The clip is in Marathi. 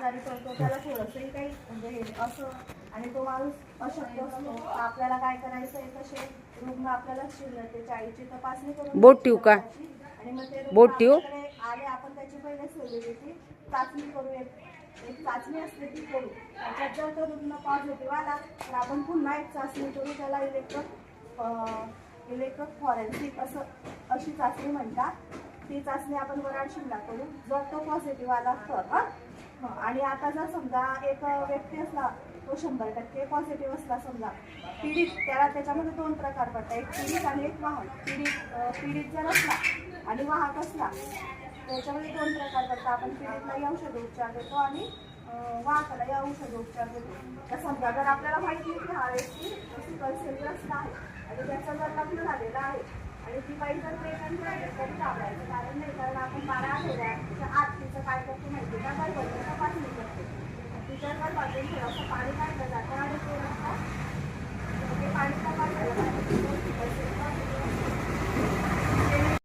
आजारी पडतो त्याला थोडंसंही काही म्हणजे हे असं आणि तो माणूस अशक्त असतो, आपल्याला काय करायचं आहे, तसे रुग्ण आपल्याला त्याची तपासणी करून बोट ठेवू का? आणि मग ते बोट ठेवू? आले आपण त्याची पहिले सेव्हिलिटी चाचणी करू, एक चाचणी असते ती करू. त्याच्यात जर तो रुग्ण पॉझिटिव्ह आला तर आपण पुन्हा एक चाचणी करू, त्याला इलेक्ट्रो फॉरेन्सिक अशी चाचणी म्हणतात. ती चाचणी आपण वराडशीला करू जर तो पॉझिटिव्ह आला तर. आणि आता जर समजा एक व्यक्ती असला तो 100% पॉझिटिव्ह असला, समजा पीडित, त्याच्यामध्ये 2 प्रकार पडतात, एक पीडित आणि एक वाहक. पीडित जर असला आणि वाहक असला त्याच्यामध्ये 2 प्रकार पडतात. आपण पीडितलाही औषधोपचार देतो आणि वाहकालाही औषधोपचार देतो. तर समजा जर आपल्याला माहिती आहे की हा व्यक्ती सिकलसेलग्रस्त आहे आणि त्याचं जर लग्न झालेलं आहे आणि ती बाई जर प्रेग्नंट आहे तरी घाबरायचं कारण नाही, कारण आपण 12 आठवड्याच्या आत तिचं काय करतो माहिती का, गर्भाची तपासणी करतो. तिच्या गर्भातून थोडंसं पाणी काढलं जातं आणि ते